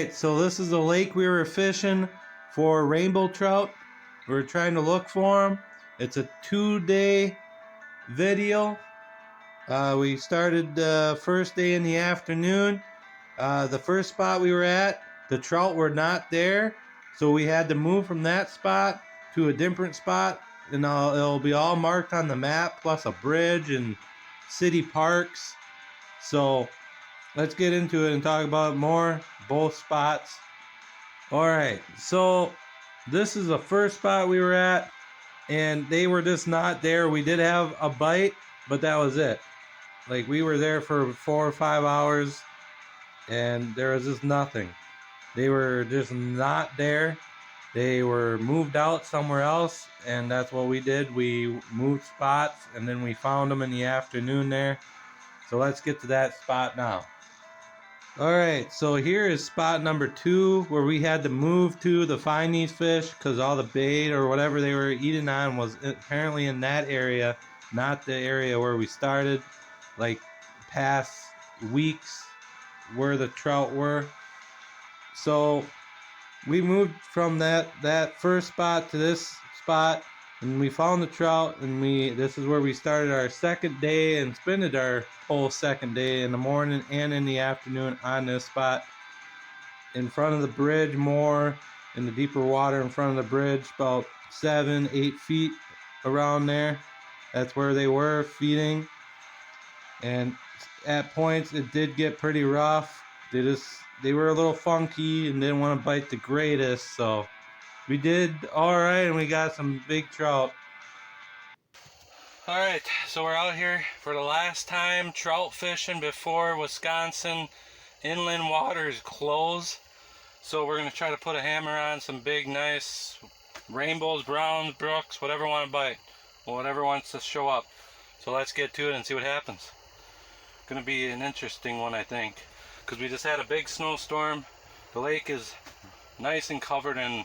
Alright, so this is the lake we were fishing for rainbow trout. We were trying to look for them. It's a 2-day video. We started the first day in the afternoon. The first spot we were at, the trout were not there, so we had to move from that spot to a different spot, and it'll be all marked on the map, plus a bridge and city parks. So let's get into it and talk about it more, both spots. Alright, so this is the first spot we were at, and they were just not there. We did have a bite, but that was it. Like, we were there for 4 or 5 hours, and there was just nothing. They were just not there. They were moved out somewhere else, and that's what we did. We moved spots, and then we found them in the afternoon there. So let's get to that spot now. Alright, so here is spot number 2, where we had to move to find these fish because all the bait or whatever they were eating on was apparently in that area, not the area where we started, like past weeks where the trout were. So we moved from that first spot to this spot, and we found the trout, and this is where we started our second day and spent our whole second day in the morning and in the afternoon on this spot in front of the bridge, more in the deeper water in front of the bridge, about 7-8 feet around there. That's where they were feeding, and at points it did get pretty rough. They were a little funky and didn't want to bite the greatest, so we did alright, and we got some big trout. Alright, so we're out here for the last time trout fishing before Wisconsin inland waters close. So we're going to try to put a hammer on some big, nice rainbows, browns, brooks, whatever want to bite, whatever wants to show up. So let's get to it and see what happens. Going to be an interesting one, I think, because we just had a big snowstorm. The lake is nice and covered in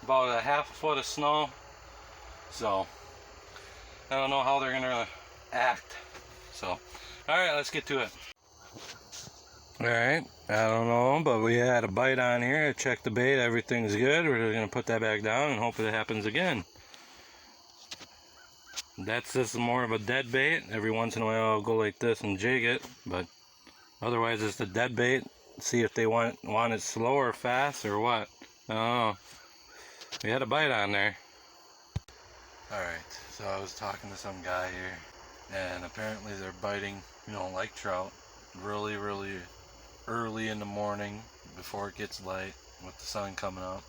about a half a foot of snow, so I don't know how they're gonna act. So alright, let's get to it. Alright, I don't know, but we had a bite on here. I checked the bait, everything's good. We're gonna put that back down and hope it happens again. That's just more of a dead bait. Every once in a while I'll go like this and jig it, but otherwise it's a dead bait. See if they want it slow or fast or what. I don't know. We had a bite on there. Alright, so I was talking to some guy here, and apparently they're biting, like trout, really early in the morning before it gets light with the sun coming up.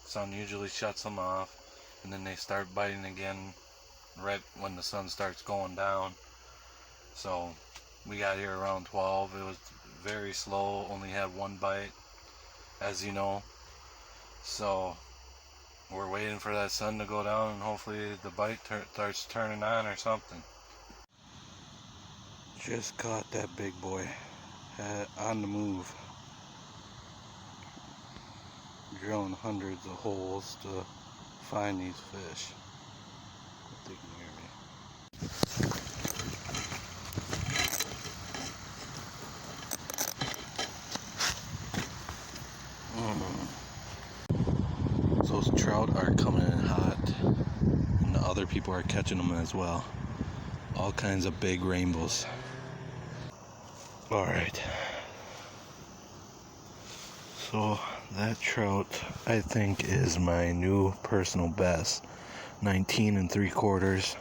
The sun usually shuts them off, and then they start biting again right when the sun starts going down. So we got here around 12. It was very slow, only had one bite, as you know. So we're waiting for that sun to go down, and hopefully the bite starts turning on or something. Just caught that big boy on the move. Drilling hundreds of holes to find these fish. If they can hear me. Those trout are coming in hot, and the other people are catching them as well. All kinds of big rainbows. Alright, so that trout I think is my new personal best. 19 3/4.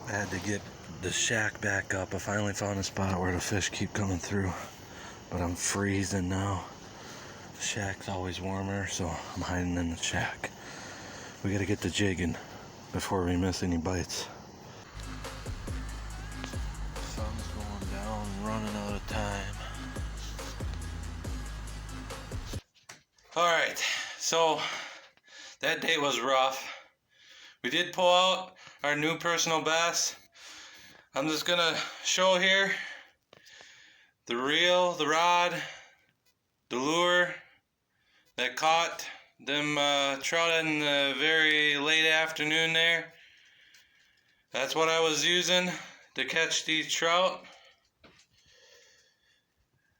I had to get the shack back up. I finally found a spot where the fish keep coming through, but I'm freezing now. The shack's always warmer, so I'm hiding in the shack. We gotta get the jigging before we miss any bites. Sun's going down, running out of time. Alright, so that day was rough. We did pull out our new personal best. I'm just gonna show here the reel, the rod, the lure that caught them trout in the very late afternoon there. That's what I was using to catch these trout.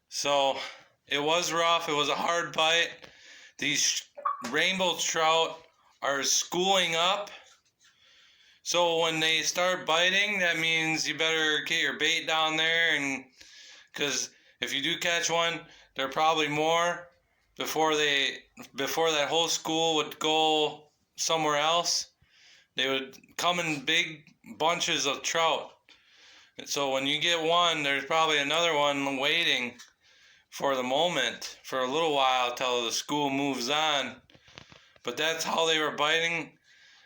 So it was rough, it was a hard bite. These rainbow trout are schooling up. So when they start biting, that means you better get your bait down there, and because if you do catch one, there are probably more before that whole school would go somewhere else. They would come in big bunches of trout. And so when you get one, there's probably another one waiting for the moment for a little while till the school moves on. But that's how they were biting.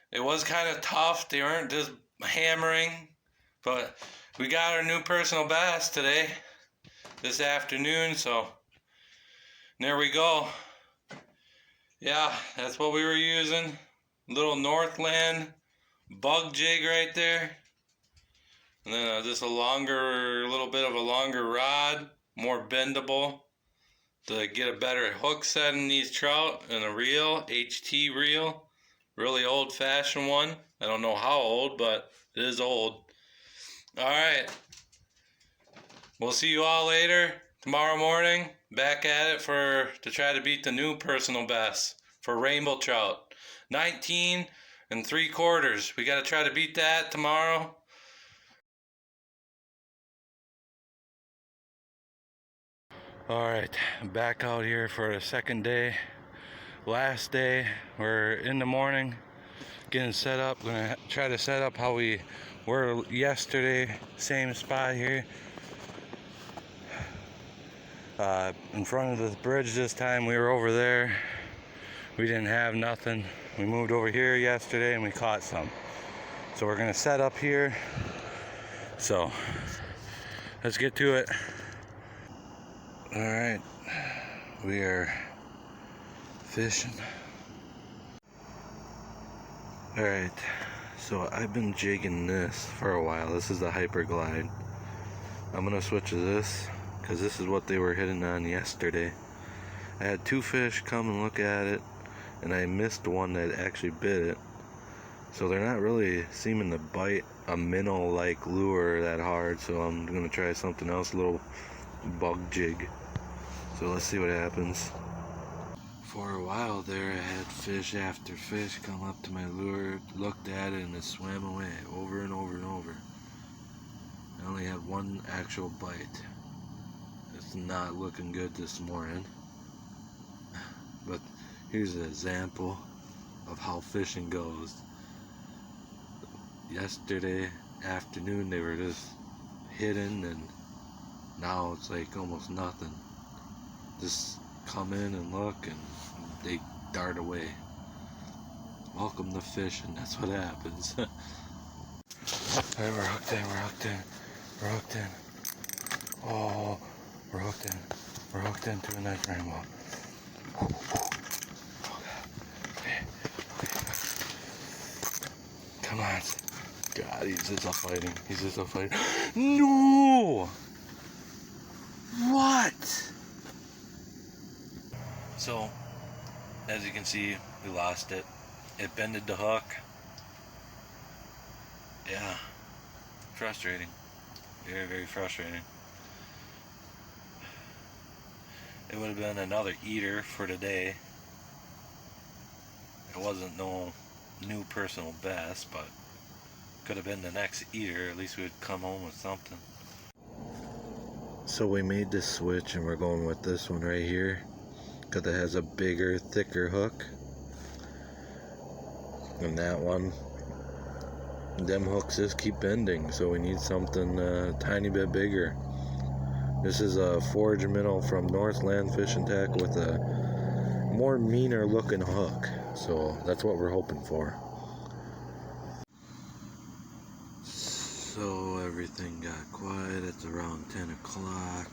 It was kind of tough. They weren't just hammering. But we got our new personal best today, this afternoon, so there we go. Yeah, that's what we were using. Little Northland bug jig right there. And then just a little bit of a longer rod, more bendable to get a better hook set in these trout, and a reel, HT reel. Really old fashioned one. I don't know how old, but it is old. Alright. We'll see you all later tomorrow morning. Back at it to try to beat the new personal best for rainbow trout. 19 3/4. We got to try to beat that tomorrow. Alright, back out here for the second day. Last day. We're in the morning getting set up. Gonna try to set up how we were yesterday. Same spot here. In front of the bridge this time. We were over there. We didn't have nothing. We moved over here yesterday and we caught some. So we're gonna set up here. So let's get to it. Alright, we are fishing. Alright, so I've been jigging this for a while. This is the Hyper Glide. I'm gonna switch to this because this is what they were hitting on yesterday. I had two fish come and look at it, and I missed one that actually bit it. So they're not really seeming to bite a minnow like lure that hard, so I'm gonna try something else, a little bug jig. So let's see what happens. For a while there, I had fish after fish come up to my lure, looked at it, and it swam away over and over and over. I only had one actual bite. It's not looking good this morning. But here's an example of how fishing goes. Yesterday afternoon they were just hidden, and now it's like almost nothing. Just come in and look and they dart away. Welcome to fishing, that's what happens. Alright, we're hooked in, we're hooked in. Oh, we're hooked in. We're hooked into a nice rainbow. Come on. God, he's just fighting. He's just fighting. No! What? So, as you can see, we lost it. It bended the hook. Yeah. Frustrating. Very, very frustrating. It would have been another eater for today. It wasn't no new personal best, but could have been the next eater. At least we would come home with something. So we made this switch and we're going with this one right here because it has a bigger, thicker hook than that one. Them hooks just keep bending, so we need something a tiny bit bigger. This is a forage minnow from Northland Fishing Tack with a more meaner looking hook, so that's what we're hoping for. So everything got quiet. It's around 10 o'clock.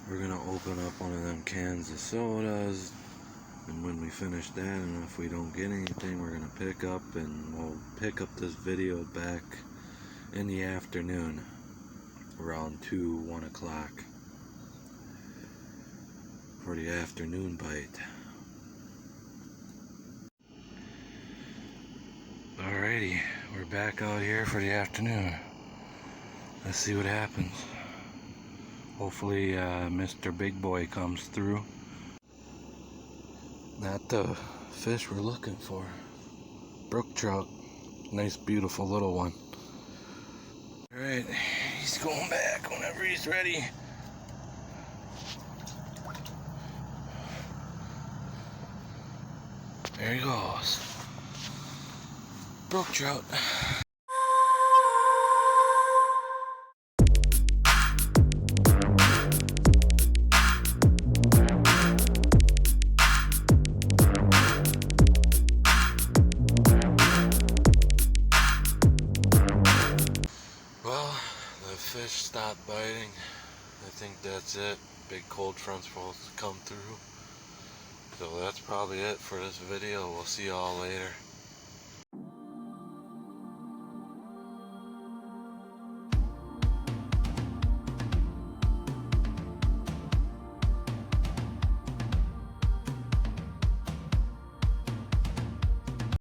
We're gonna open up one of them cans of sodas, and when we finish that, and if we don't get anything, we're gonna pick up, and we'll pick up this video back in the afternoon, around 1 o'clock, for the afternoon bite. Alrighty, we're back out here for the afternoon. Let's see what happens. Hopefully Mr. Big Boy comes through. Not the fish we're looking for. Brook trout. Nice beautiful little one. Alright, he's going back whenever he's ready. There he goes. Brook trout. Well, the fish stopped biting. I think that's it. Big cold front's supposed to come through. So that's probably it for this video. We'll see y'all later.